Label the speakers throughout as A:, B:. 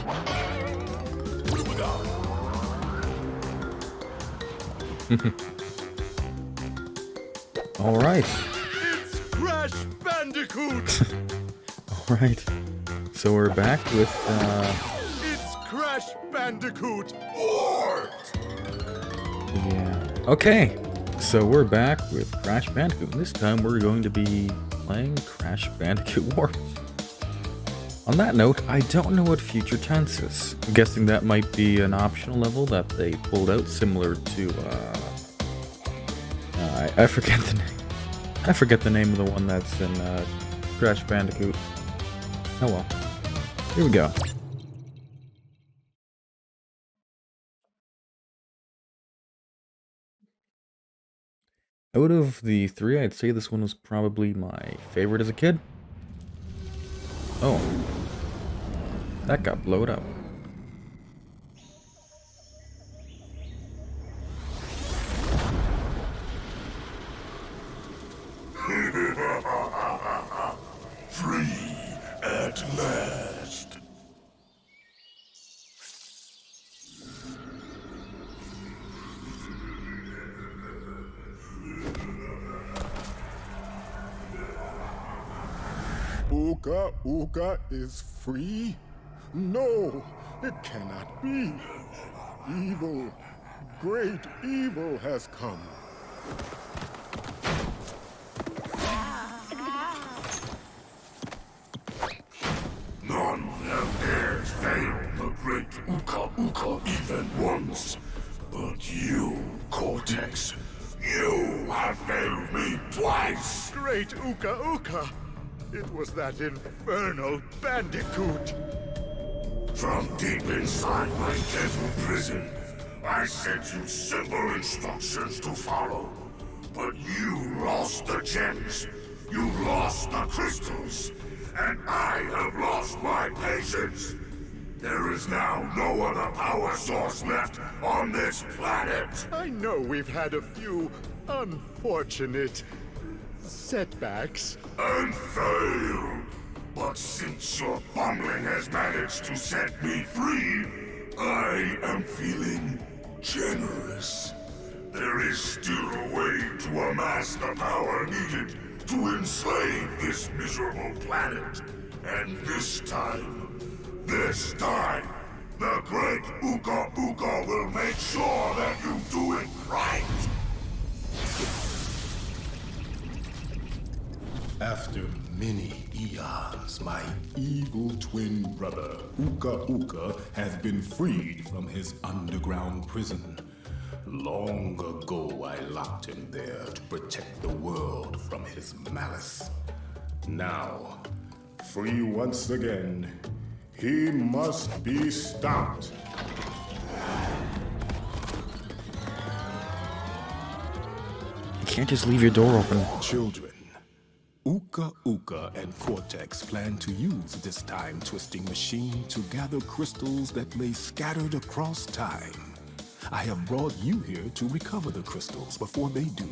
A: What do we got?
B: Alright.
A: It's Crash Bandicoot!
B: Alright. So we're back with,
A: It's Crash Bandicoot! Warped!
B: yeah. Okay. So we're back with Crash Bandicoot. This time we're going to be playing Crash Bandicoot Warped. On that note, I don't know what future tense is. I'm guessing that might be an optional level that they pulled out, similar to, I forget the name. I forget the name of the one that's in, Crash Bandicoot. Oh well. Here we go. Out of the three, I'd say this one was probably my favorite as a kid. Oh. That got blowed up.
A: Free at last.
C: Uka Uka is free? No, it cannot be. Evil, great evil has come.
A: None have dared fail the great Uka Uka even once. But you, Cortex, you have failed me twice!
C: Great Uka Uka! It was that infernal Bandicoot!
A: From deep inside my devil prison, I sent you simple instructions to follow. But you lost the gems, you lost the crystals, and I have lost my patience. There is now no other power source left on this planet.
C: I know we've had a few unfortunate setbacks.
A: And failed. But since your bumbling has managed to set me free, I am feeling generous. There is still a way to amass the power needed to enslave this miserable planet. And this time, the great Uka Uka will make sure that you do it right.
C: After many eons, my evil twin brother, Uka Uka, has been freed from his underground prison. Long ago, I locked him there to protect the world from his malice. Now, free once again, he must be stopped.
B: You can't just leave your door open.
C: Children, Uka Uka and Cortex plan to use this time-twisting machine to gather crystals that lay scattered across time. I have brought you here to recover the crystals before they do.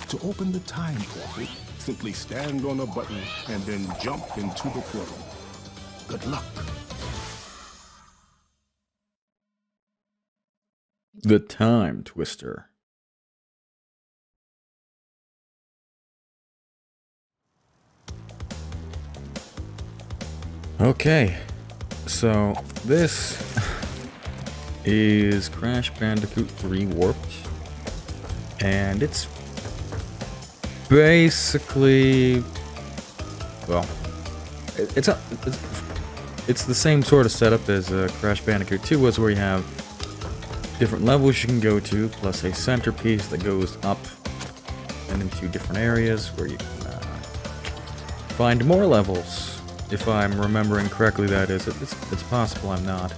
C: To open the time portal, simply stand on a button and then jump into the portal. Good luck.
B: The Time Twister. Okay, so this is Crash Bandicoot 3 Warped, and it's basically, well, it's the same sort of setup as Crash Bandicoot 2 was, where you have different levels you can go to, plus a centerpiece that goes up and into different areas where you can find more levels. If I'm remembering correctly, that is. It's possible I'm not.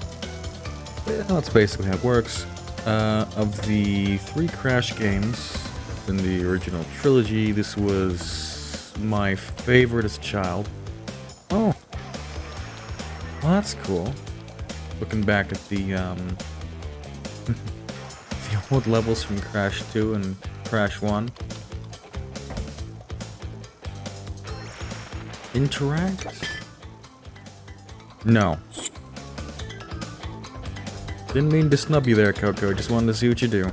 B: But that's basically how it works. Of the 3 Crash games in the original trilogy, this was my favorite as a child. Oh. Well, that's cool. Looking back at the, the old levels from Crash 2 and Crash 1. Interact? No. Didn't mean to snub you there, Coco. Just wanted to see what you do.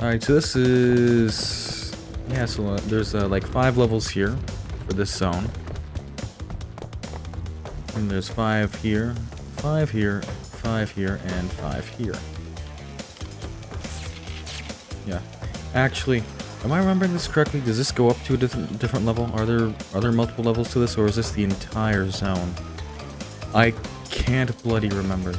B: Alright, so this is... Yeah, so there's like 5 levels here for this zone. And there's 5 here, 5 here, 5 here, and 5 here. Yeah. Actually, am I remembering this correctly? Does this go up to a different level? Are there multiple levels to this, or is this the entire zone? I can't bloody remember.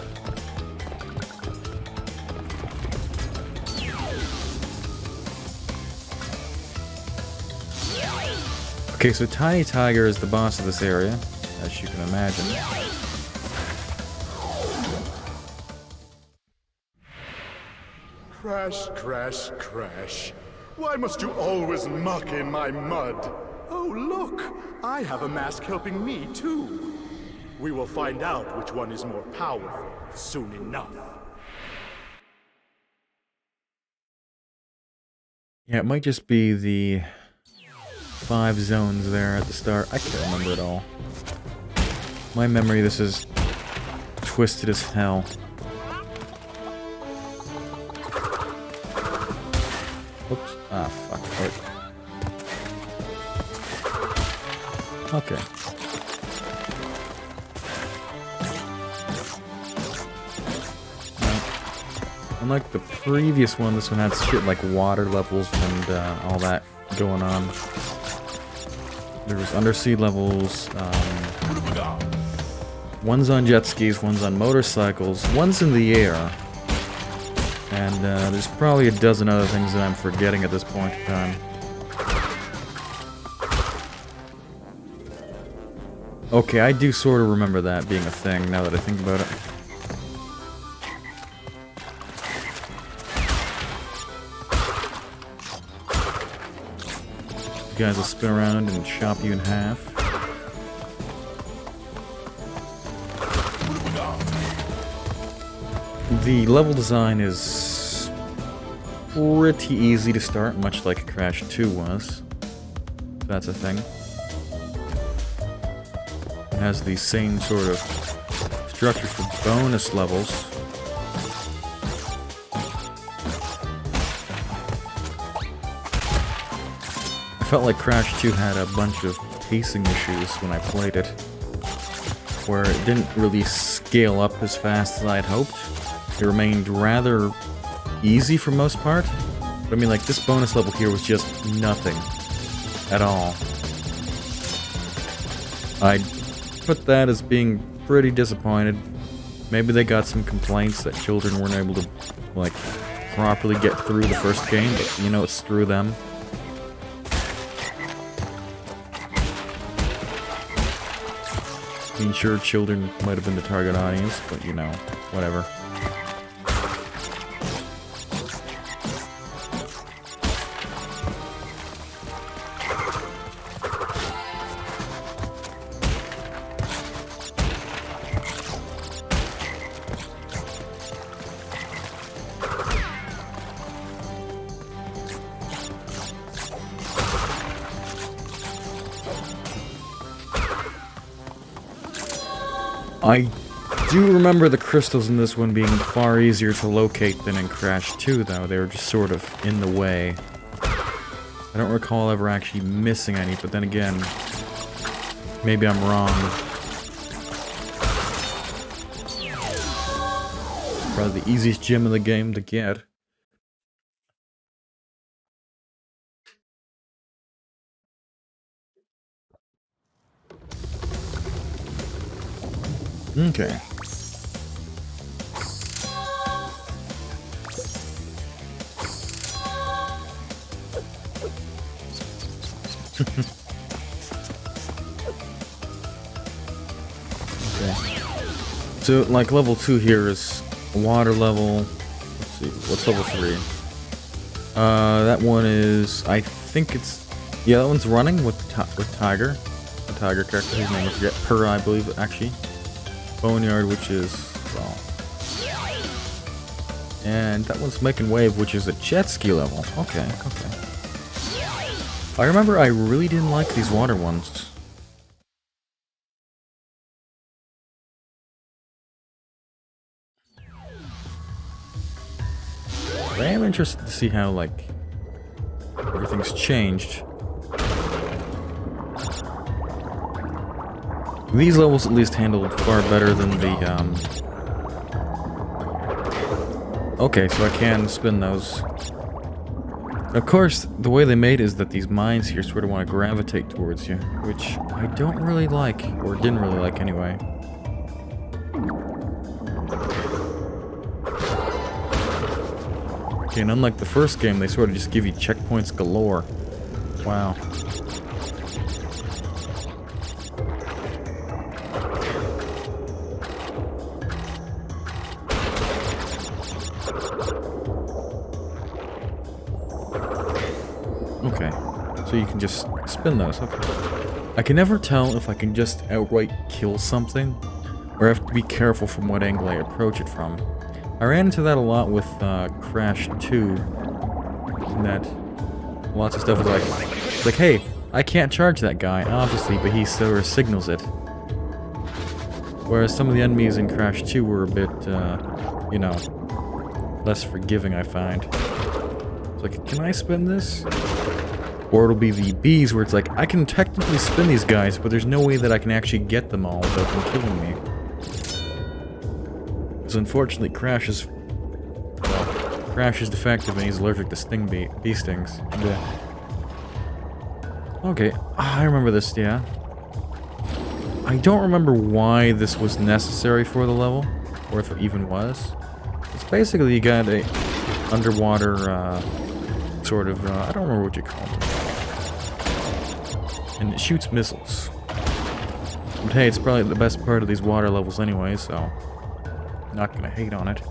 B: Okay, so Tiny Tiger is the boss of this area, as you can imagine.
D: Crash, crash, crash. Why must you always muck in my mud? Oh, look! I have a mask helping me, too. We will find out which one is more powerful soon enough.
B: Yeah, it might just be the 5 zones there at the start. I can't remember it all. My memory, this is twisted as hell. Oops. Ah, fuck. Oh. Okay. Now, unlike the previous one, this one had shit like water levels and all that going on. There was undersea levels, one's on jet skis, one's on motorcycles, one's in the air. And there's probably a dozen other things that I'm forgetting at this point in time. Okay, I do sort of remember that being a thing, now that I think about it. You guys will spin around and chop you in half. The level design is pretty easy to start, much like Crash 2 was. That's a thing. It has the same sort of structure for bonus levels. I felt like Crash 2 had a bunch of pacing issues when I played it, where it didn't really scale up as fast as I'd hoped. It remained rather easy for most part. But I mean, like, this bonus level here was just nothing at all. I'd put that as being pretty disappointed. Maybe they got some complaints that children weren't able to, like, properly get through the first game, but, you know, screw them. I mean, sure, children might have been the target audience, but, you know, whatever. I do remember the crystals in this one being far easier to locate than in Crash 2, though. They were just sort of in the way. I don't recall ever actually missing any, but then again, maybe I'm wrong. Probably the easiest gem in the game to get. Okay. Okay. So, like, level 2 here is water level. Let's see, what's level 3? That one is, I think it's, yeah, that one's running with Tiger. The Tiger character, whose name I forget. Her, I believe, actually. Boneyard, which is, well... And that one's making wave, which is a jet ski level. Okay, okay. I remember I really didn't like these water ones. But I am interested to see how, like, everything's changed. These levels at least handled far better than the, Okay, so I can spin those. Of course, the way they made it is that these mines here sort of want to gravitate towards you, which I don't really like, or didn't really like anyway. Okay, and unlike the first game, they sort of just give you checkpoints galore. Wow. Okay, so you can just spin those, okay. I can never tell if I can just outright kill something, or I have to be careful from what angle I approach it from. I ran into that a lot with Crash 2, that lots of stuff is like, hey, I can't charge that guy, obviously, but he sort of signals it. Whereas some of the enemies in Crash 2 were a bit, you know, less forgiving, I find. It's like, can I spin this? Or it'll be the bees where it's like, I can technically spin these guys, but there's no way that I can actually get them all without them killing me. Because unfortunately, Crash is defective and he's allergic to sting bee stings. Yeah. Okay, I remember this, yeah. I don't remember why this was necessary for the level, or if it even was. It's basically you got a underwater, sort of, I don't remember what you call it. And it shoots missiles. But hey, it's probably the best part of these water levels anyway, so not gonna hate on it.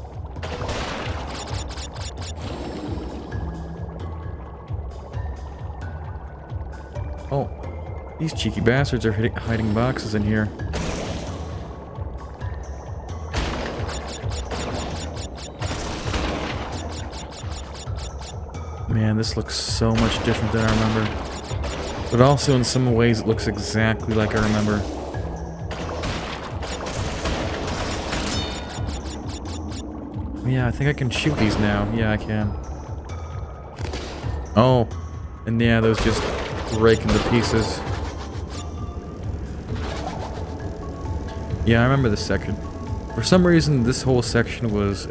B: Oh, these cheeky bastards are hiding boxes in here. Man, this looks so much different than I remember. But also in some ways it looks exactly like I remember. Yeah, I think I can shoot these now. Yeah, I can. Oh, and yeah, those just break into pieces. Yeah, I remember this section. For some reason, this whole section was,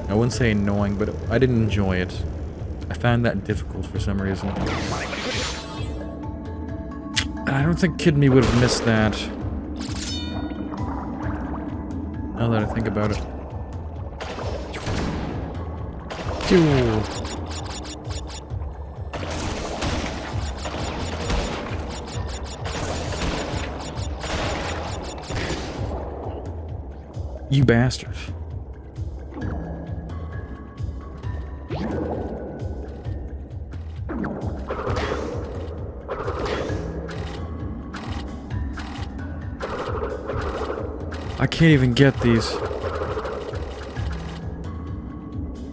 B: I wouldn't say annoying, but I didn't enjoy it. I found that difficult for some reason. And I don't think Kid Me would have missed that. Now that I think about it. Phew. You bastard. I can't even get these.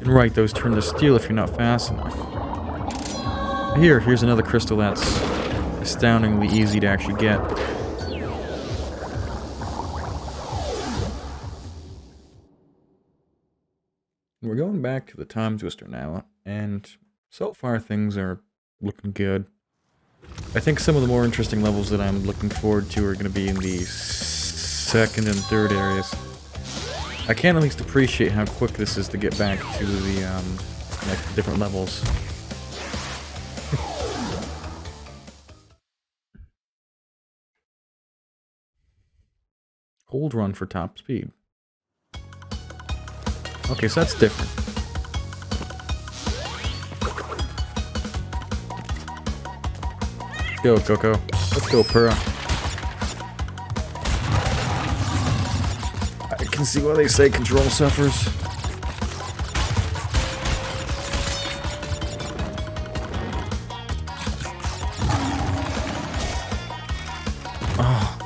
B: And right, those turn to steel if you're not fast enough. Here's another crystal that's astoundingly easy to actually get. We're going back to the Time Twister now, and so far things are looking good. I think some of the more interesting levels that I'm looking forward to are going to be in the second and third areas. I can at least appreciate how quick this is to get back to the, like, different levels. Hold run for top speed. Okay, so that's different. Go, Coco. Let's go, Purah. I can see why they say control suffers. Oh.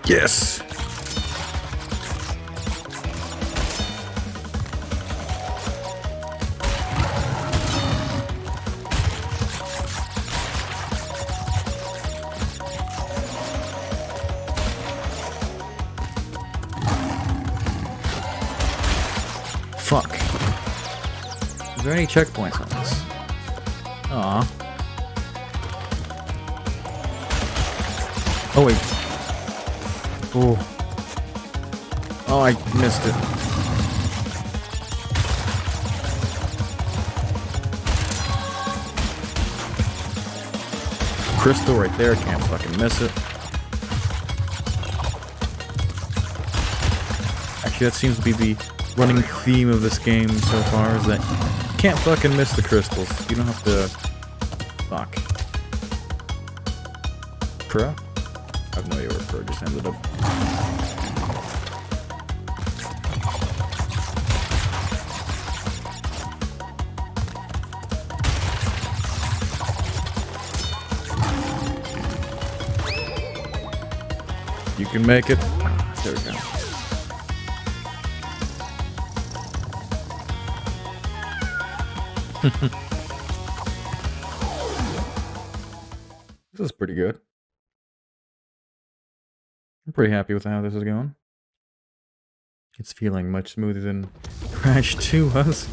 B: Yes! Fuck. Is there any checkpoints on this? Aw. Oh wait. Oh. Oh, I missed it. Crystal right there, can't fucking miss it. Actually, that seems to be the running theme of this game so far, is that you can't fucking miss the crystals. You don't have to... Fuck. Pro? I have no idea where Pro just ended up. You can make it. There we go. This is pretty good. I'm pretty happy with how this is going. It's feeling much smoother than Crash 2 was.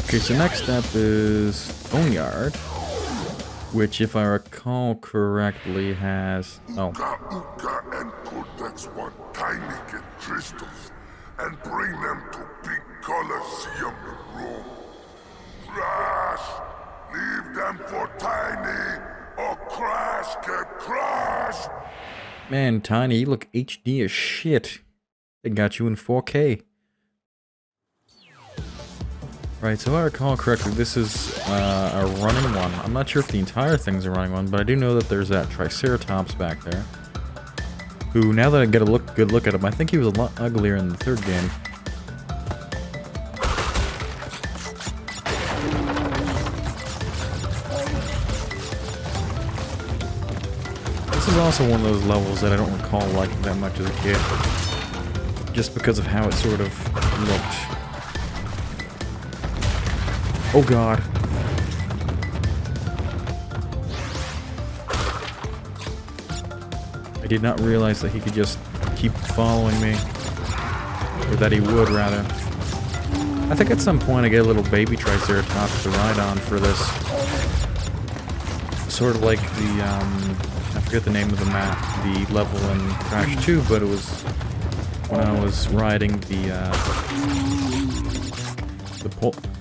B: Okay, so next step is Boneyard, which, if I recall correctly, has... Oh.
A: Uka and Cortex want Tiny get crystals and bring them to big Colosseum in Rome. Crash! Leave them for Tiny, or Crash get crushed!
B: Man, Tiny, you look HD as shit. They got you in 4K. Right, so if I recall correctly, this is a running one. I'm not sure if the entire thing's a running one, but I do know that there's that Triceratops back there. Who, now that I get a good look at him, I think he was a lot uglier in the third game. This is also one of those levels that I don't recall liking that much as a kid. Just because of how it sort of looked. Oh god. I did not realize that he could just keep following me. Or that he would, rather. I think at some point I get a little baby Triceratops to ride on for this. Sort of like the, I forget the name of the map, the level in Crash 2, but it was when I was riding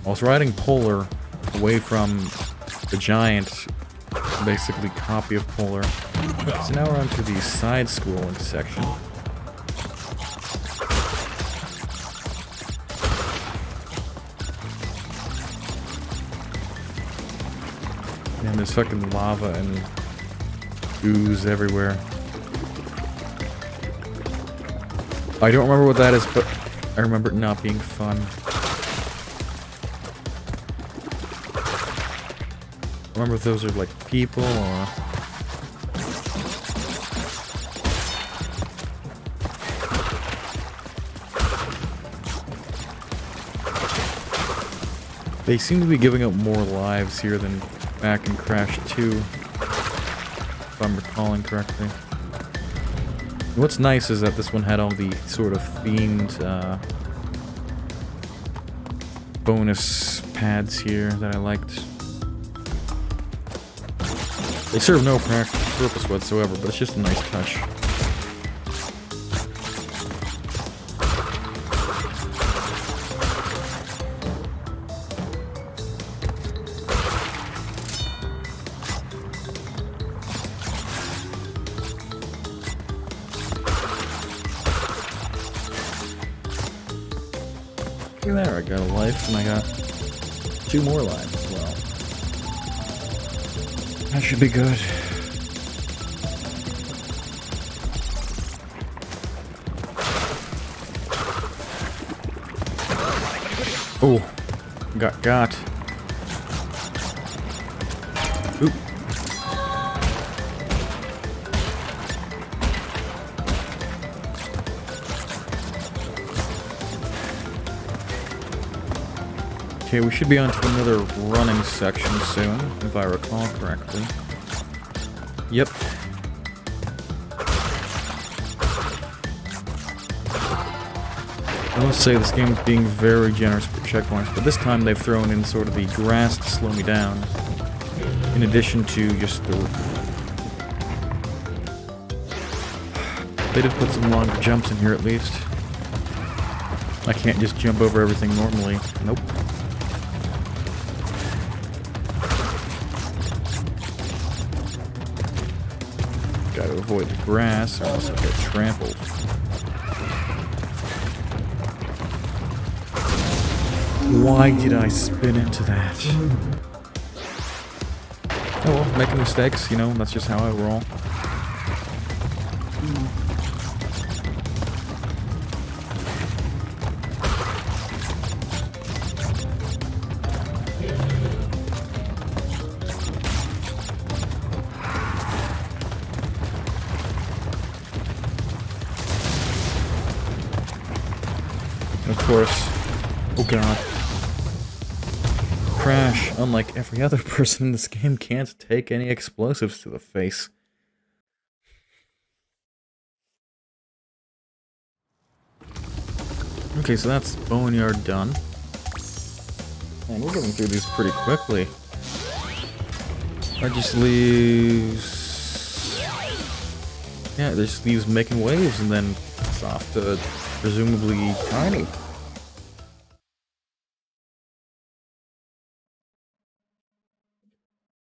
B: I was riding Polar away from the giant, basically copy of Polar. So now we're on to the side-scrolling section. And there's fucking lava and ooze everywhere. I don't remember what that is, but I remember it not being fun. I remember if those are like people or... They seem to be giving up more lives here than back in Crash 2, if I'm recalling correctly. What's nice is that this one had all the sort of themed bonus pads here that I liked. They serve no practical purpose whatsoever, but it's just a nice touch. Okay, there, I got a life, and I got 2 more lives as well. That should be good. Oh, got. Oop. Okay, we should be on to another running section soon, if I recall correctly. Yep. I must say this game is being very generous with checkpoints, but this time they've thrown in sort of the grass to slow me down, in addition to just the... They did put some longer jumps in here at least. I can't just jump over everything normally. Nope. Gotta avoid the grass or else I'll get trampled. Why did I spin into that? Oh well, making mistakes, you know, that's just how I roll. Of course. Oh god. Crash, unlike every other person in this game, can't take any explosives to the face. Okay, so that's Boneyard done. And we're getting through these pretty quickly. That just leaves... Yeah, this just leaves making waves, and then it's off to presumably Tiny.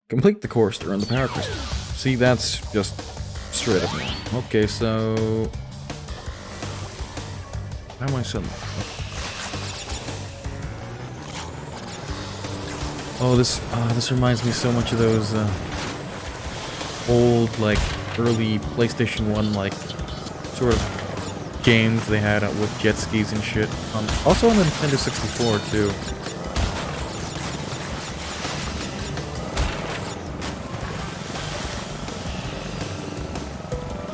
B: Complete the course to earn the power crystal. See, that's just straight up wrong. Okay, so... How am I suddenly... Oh, this reminds me so much of those, old, like, early PlayStation 1, like, sort of games they had with jet skis and shit. Also on the Nintendo 64, too.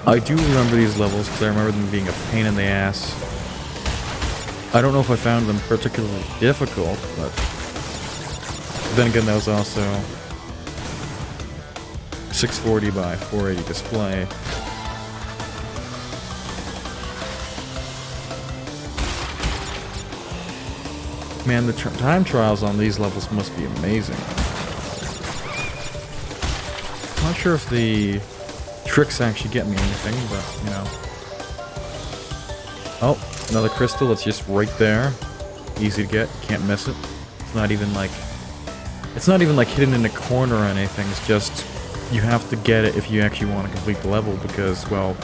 B: I do remember these levels because I remember them being a pain in the ass. I don't know if I found them particularly difficult, but then again, that was also 640 by 480 display. Man, the time trials on these levels must be amazing. I'm not sure if the tricks actually get me anything, but, you know. Oh, another crystal. It's just right there. Easy to get. Can't miss it. It's not even like hidden in a corner or anything. It's just you have to get it if you actually want to complete the level because, well,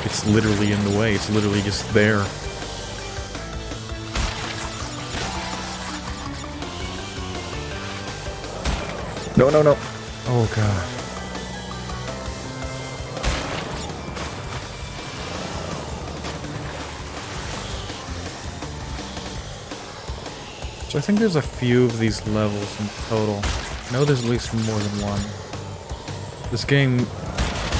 B: it's literally in the way. It's literally just there. No, no, no. Oh, God. So I think there's a few of these levels in total. I know there's at least more than one. This game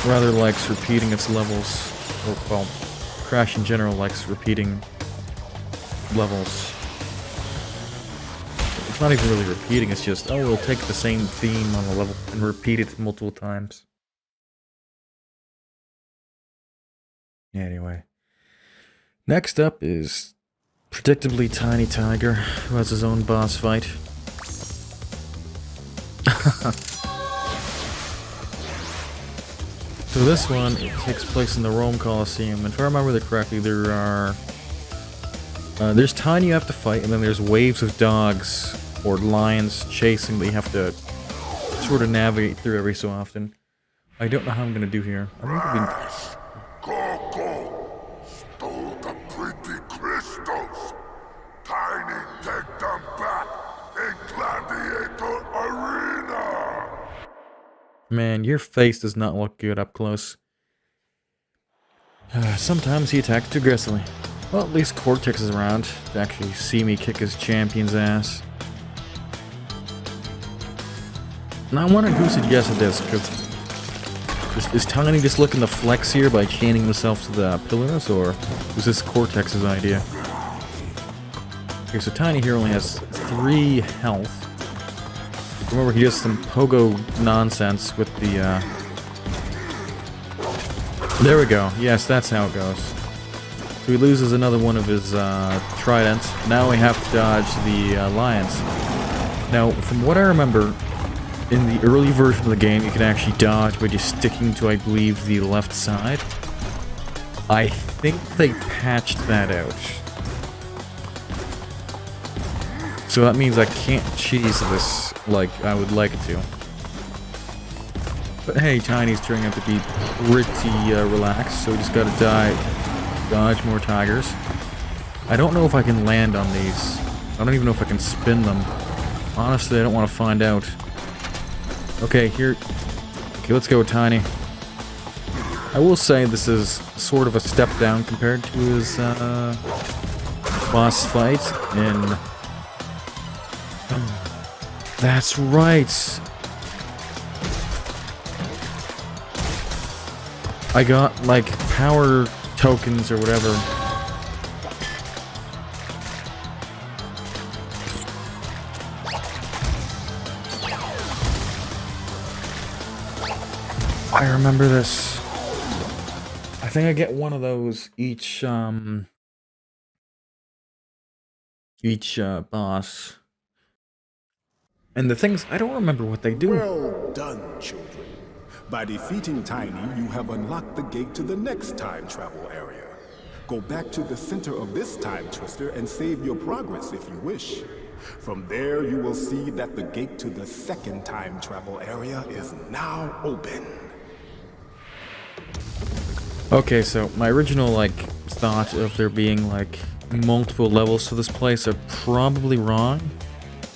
B: rather likes repeating its levels, or, well, Crash in general likes repeating levels. It's not even really repeating, it's just, oh, we'll take the same theme on the level and repeat it multiple times. Anyway. Next up is predictably Tiny Tiger, who has his own boss fight. So this one, it takes place in the Rome Coliseum, and if I remember correctly, there are... there's Tiny you have to fight, and then there's waves of dogs or lions chasing that you have to sort of navigate through every so often. I don't know how I'm going to do here.
A: Coco stole the pretty crystals. Tiny, take them back in Gladiator Arena.
B: Man, your face does not look good up close. Sometimes he attacks too aggressively. Well, at least Cortex is around to actually see me kick his champion's ass. Now, I wonder who suggested this, because is Tiny just looking to flex here by chaining himself to the pillars, or was this Cortex's idea? Okay, so Tiny here only has 3 health. Remember, he does some pogo nonsense with the, There we go. Yes, that's how it goes. So he loses another one of his, tridents. Now we have to dodge the, lions. Now, from what I remember, in the early version of the game, you can actually dodge by just sticking to, I believe, the left side. I think they patched that out. So that means I can't cheese this like I would like it to. But hey, Tiny's turning out to be pretty relaxed, so we just gotta dodge more tigers. I don't know if I can land on these. I don't even know if I can spin them. Honestly, I don't want to find out. Okay, here. Okay, let's go, Tiny. I will say this is sort of a step down compared to his boss fight in... That's right! I got, like, power tokens or whatever. I remember this. I think I get one of those each boss. And the things, I don't remember what they do.
C: Well done, children. By defeating Tiny, you have unlocked the gate to the next time travel area. Go back to the center of this time twister and save your progress if you wish. From there, you will see that the gate to the second time travel area is now open.
B: Okay, so my original, like, thought of there being, like, multiple levels to this place are probably wrong.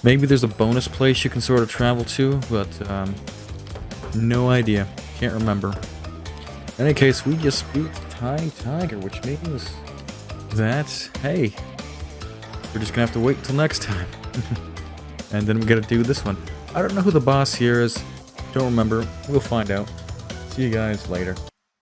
B: Maybe there's a bonus place you can sort of travel to, but, no idea. Can't remember. In any case, we just beat Tiny Tiger, which means that, hey, we're just gonna have to wait till next time. And then we gotta do this one. I don't know who the boss here is. Don't remember. We'll find out. See you guys later.